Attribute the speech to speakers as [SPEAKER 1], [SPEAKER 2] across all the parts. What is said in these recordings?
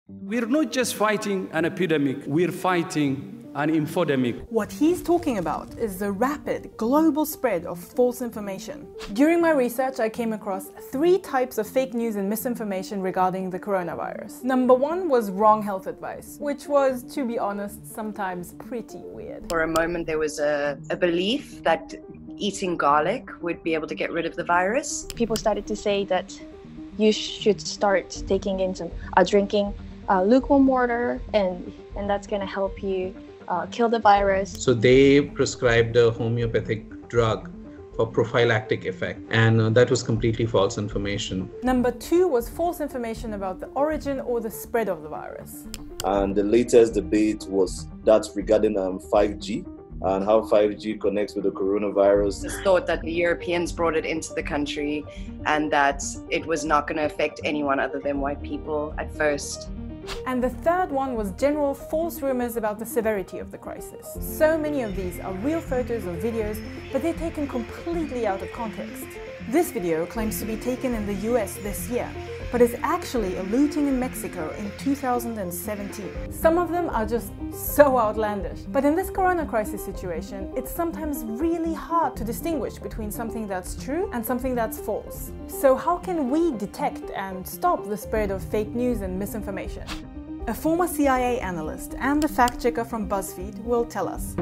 [SPEAKER 1] We're not just fighting an epidemic, we're fighting an infodemic.
[SPEAKER 2] What he's talking about is the rapid global spread of false information. During my research, I came across 3 types of fake news and misinformation regarding the coronavirus. Number 1 was wrong health advice, which was, to be honest, sometimes pretty weird.
[SPEAKER 3] For a moment, there was a belief that eating garlic would be able to get rid of the virus.
[SPEAKER 4] People started to say that you should start drinking lukewarm water, and that's going to help you kill the virus.
[SPEAKER 5] So they prescribed a homeopathic drug for prophylactic effect, and that was completely false information.
[SPEAKER 2] Number 2 was false information about the origin or the spread of the virus.
[SPEAKER 6] And the latest debate was that regarding 5G and how 5G connects with the coronavirus.
[SPEAKER 3] It's thought that the Europeans brought it into the country and that it was not going to affect anyone other than white people at first.
[SPEAKER 2] And the third one was general false rumors about the severity of the crisis. So many of these are real photos or videos, but they're taken completely out of context. This video claims to be taken in the US this year, but is actually a looting in Mexico in 2017. Some of them are just so outlandish. But in this corona crisis situation, it's sometimes really hard to distinguish between something that's true and something that's false. So how can we detect and stop the spread of fake news and misinformation? A former CIA analyst and a fact-checker from BuzzFeed will tell us.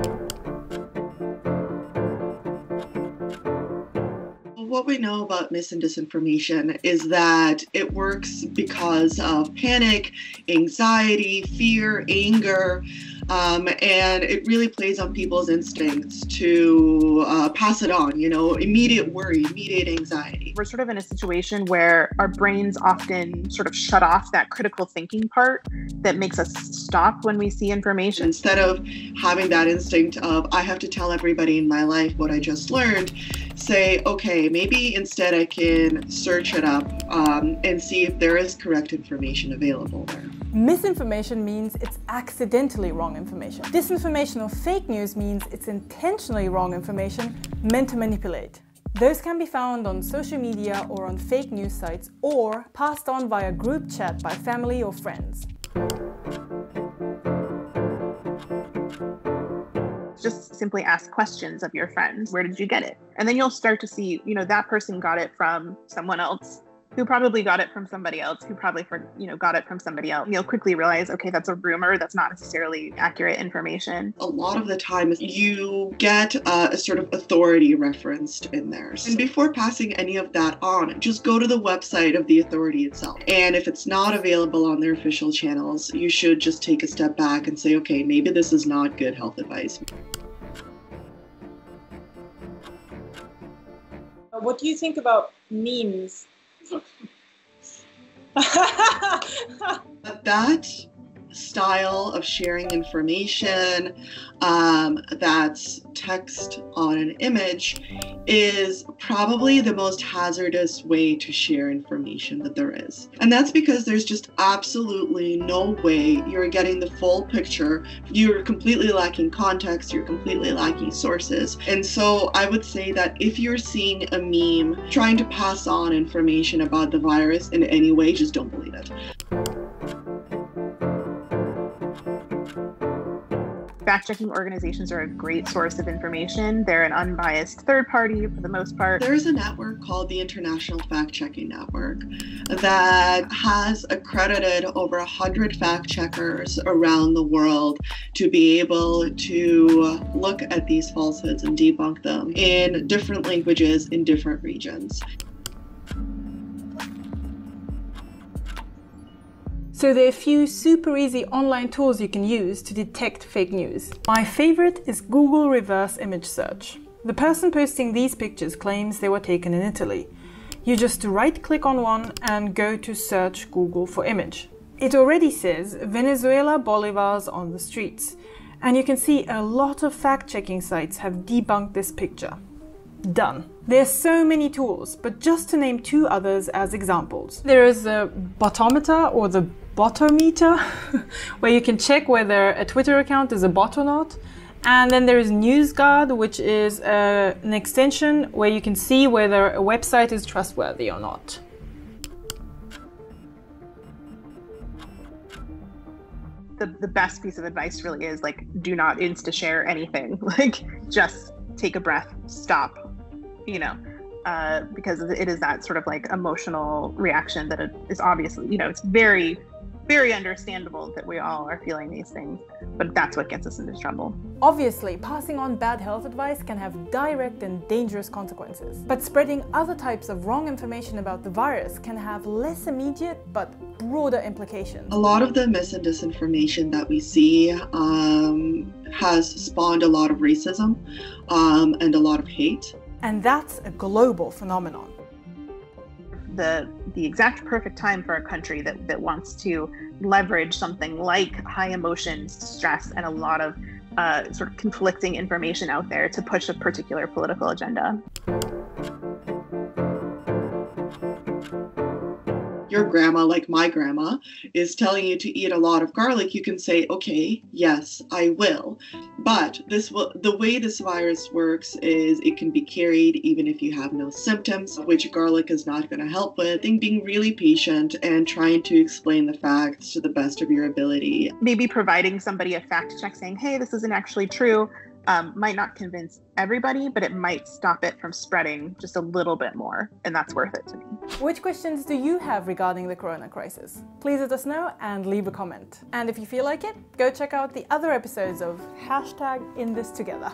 [SPEAKER 7] What we know about mis and disinformation is that it works because of panic, anxiety, fear, anger, and it really plays on people's instincts to pass it on, immediate worry, immediate anxiety.
[SPEAKER 8] We're sort of in a situation where our brains often sort of shut off that critical thinking part that makes us stop when we see information.
[SPEAKER 7] Instead of having that instinct of, I have to tell everybody in my life what I just learned, say, okay, maybe instead I can search it up and see if there is correct information available there.
[SPEAKER 2] Misinformation means it's accidentally wrong information. Disinformation or fake news means it's intentionally wrong information meant to manipulate. Those can be found on social media or on fake news sites, or passed on via group chat by family or friends.
[SPEAKER 8] Just simply ask questions of your friends. Where did you get it? And then you'll start to see, that person got it from someone else, who probably got it from somebody else, who probably, got it from somebody else. You'll quickly realize, okay, that's a rumor. That's not necessarily accurate information.
[SPEAKER 7] A lot of the time you get a sort of authority referenced in there. And before passing any of that on, just go to the website of the authority itself. And if it's not available on their official channels, you should just take a step back and say, okay, maybe this is not good health advice.
[SPEAKER 9] What do you think about memes?
[SPEAKER 7] That style of sharing information that's text on an image is probably the most hazardous way to share information that there is. And that's because there's just absolutely no way you're getting the full picture. You're completely lacking context, you're completely lacking sources. And so I would say that if you're seeing a meme trying to pass on information about the virus in any way, just don't believe it.
[SPEAKER 8] Fact-checking organizations are a great source of information. They're an unbiased third party for the most part.
[SPEAKER 7] There's a network called the International Fact-Checking Network that has accredited over 100 fact-checkers around the world to be able to look at these falsehoods and debunk them in different languages in different regions.
[SPEAKER 2] So there are a few super easy online tools you can use to detect fake news. My favorite is Google Reverse Image Search. The person posting these pictures claims they were taken in Italy. You just right-click on one and go to search Google for image. It already says Venezuela bolivars on the streets. And you can see a lot of fact-checking sites have debunked this picture. Done. There are so many tools, but just to name 2 others as examples. There is the Botometer or the Botometer, where you can check whether a Twitter account is a bot or not. And then there is NewsGuard, which is an extension where you can see whether a website is trustworthy or not.
[SPEAKER 8] the best piece of advice really is like, do not insta share anything. Like, just take a breath, stop, you know, because it is that sort of like emotional reaction that it is obviously, you know, it's very, very understandable that we all are feeling these things, but that's what gets us into trouble.
[SPEAKER 2] Obviously, passing on bad health advice can have direct and dangerous consequences. But spreading other types of wrong information about the virus can have less immediate but broader implications.
[SPEAKER 7] A lot of the mis and disinformation that we see has spawned a lot of racism and a lot of hate.
[SPEAKER 2] And that's a global phenomenon.
[SPEAKER 8] The exact perfect time for a country that wants to leverage something like high emotion, stress, and a lot of sort of conflicting information out there to push a particular political agenda.
[SPEAKER 7] Your grandma, like my grandma, is telling you to eat a lot of garlic, you can say, okay, yes, I will. But the way this virus works is it can be carried even if you have no symptoms, which garlic is not going to help with. I think being really patient and trying to explain the facts to the best of your ability.
[SPEAKER 8] Maybe providing somebody a fact check saying, hey, this isn't actually true, might not convince everybody, but it might stop it from spreading just a little bit more, and that's worth it to me.
[SPEAKER 2] Which questions do you have regarding the corona crisis? Please let us know and leave a comment. And if you feel like it, go check out the other episodes of #InThisTogether.